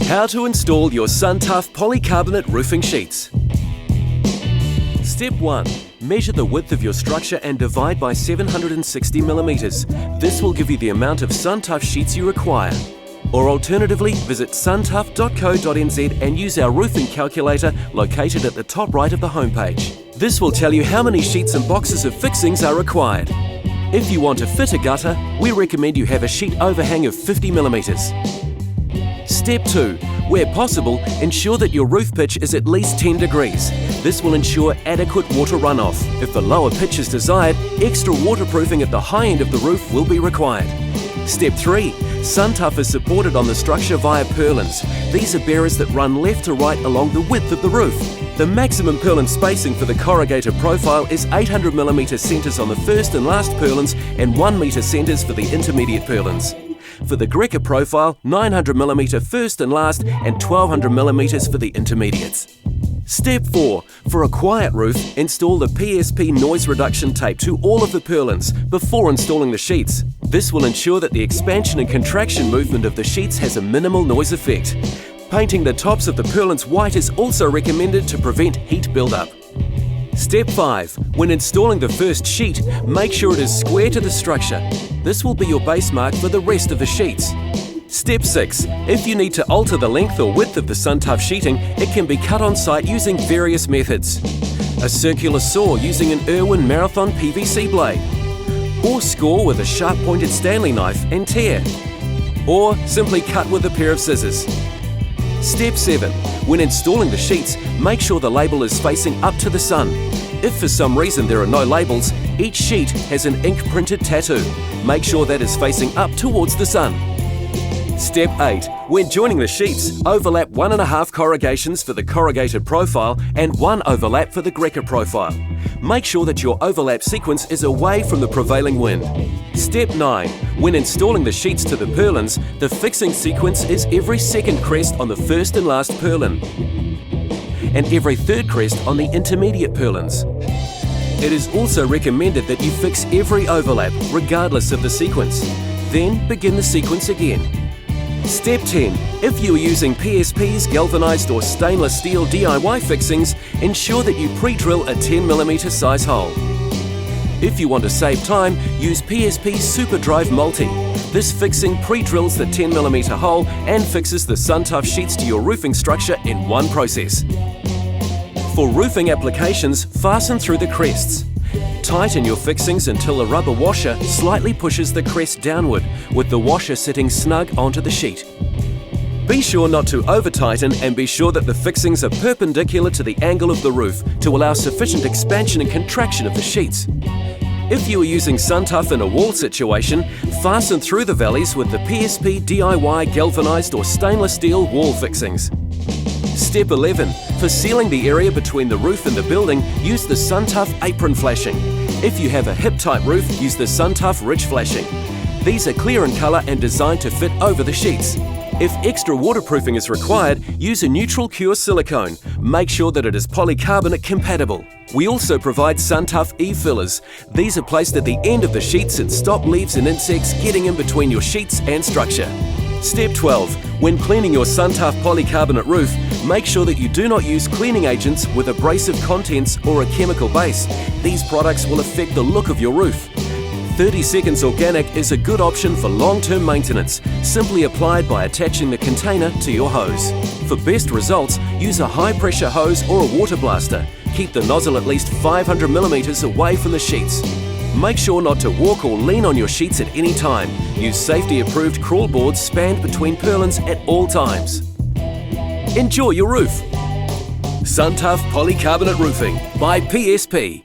How to install your Suntuf polycarbonate roofing sheets. Step 1. Measure the width of your structure and divide by 760mm. This will give you the amount of Suntuf sheets you require. Or alternatively, visit suntuf.co.nz and use our roofing calculator located at the top right of the homepage. This will tell you how many sheets and boxes of fixings are required. If you want to fit a gutter, we recommend you have a sheet overhang of 50mm. Step 2. Where possible, ensure that your roof pitch is at least 10 degrees. This will ensure adequate water runoff. If the lower pitch is desired, extra waterproofing at the high end of the roof will be required. Step 3. Suntuf is supported on the structure via purlins. These are bearers that run left to right along the width of the roof. The maximum purlin spacing for the corrugated profile is 800mm centres on the first and last purlins and 1 metre centres for the intermediate purlins. For the Greca profile, 900mm first and last and 1200mm for the intermediates. Step 4. For a quiet roof, install the PSP noise reduction tape to all of the purlins before installing the sheets. This will ensure that the expansion and contraction movement of the sheets has a minimal noise effect. Painting the tops of the purlins white is also recommended to prevent heat buildup. Step 5. When installing the first sheet, make sure it is square to the structure. This will be your base mark for the rest of the sheets. Step 6. If you need to alter the length or width of the Suntuf sheeting, it can be cut on site using various methods. A circular saw using an Irwin Marathon PVC blade. Or score with a sharp-pointed Stanley knife and tear. Or simply cut with a pair of scissors. Step 7. When installing the sheets, make sure the label is facing up to the sun. If for some reason there are no labels, each sheet has an ink-printed tattoo. Make sure that is facing up towards the sun. Step 8. When joining the sheets, overlap 1.5 corrugations for the corrugated profile and 1 overlap for the Greca profile. Make sure that your overlap sequence is away from the prevailing wind. Step 9. When installing the sheets to the purlins, the fixing sequence is every second crest on the first and last purlin and every third crest on the intermediate purlins. It is also recommended that you fix every overlap, regardless of the sequence. Then begin the sequence again. Step 10. If you are using PSPs, galvanised or stainless steel DIY fixings, ensure that you pre-drill a 10mm size hole. If you want to save time, use PSP Super Drive Multi. This fixing pre-drills the 10mm hole and fixes the Suntuf sheets to your roofing structure in one process. For roofing applications, fasten through the crests. Tighten your fixings until the rubber washer slightly pushes the crest downward, with the washer sitting snug onto the sheet. Be sure not to over-tighten and be sure that the fixings are perpendicular to the angle of the roof to allow sufficient expansion and contraction of the sheets. If you are using Suntuf in a wall situation, fasten through the valleys with the PSP DIY galvanised or stainless steel wall fixings. Step 11. For sealing the area between the roof and the building, use the Suntuf apron flashing. If you have a hip-type roof, use the Suntuf ridge flashing. These are clear in colour and designed to fit over the sheets. If extra waterproofing is required, use a neutral cure silicone. Make sure that it is polycarbonate compatible. We also provide Suntuf Eave fillers. These are placed at the end of the sheets and stop leaves and insects getting in between your sheets and structure. Step 12. When cleaning your Suntuf polycarbonate roof, make sure that you do not use cleaning agents with abrasive contents or a chemical base. These products will affect the look of your roof. 30 seconds organic is a good option for long-term maintenance, simply applied by attaching the container to your hose. For best results, use a high-pressure hose or a water blaster. Keep the nozzle at least 500mm away from the sheets. Make sure not to walk or lean on your sheets at any time. Use safety-approved crawl boards spanned between purlins at all times. Enjoy your roof! Suntuf Polycarbonate Roofing by PSP.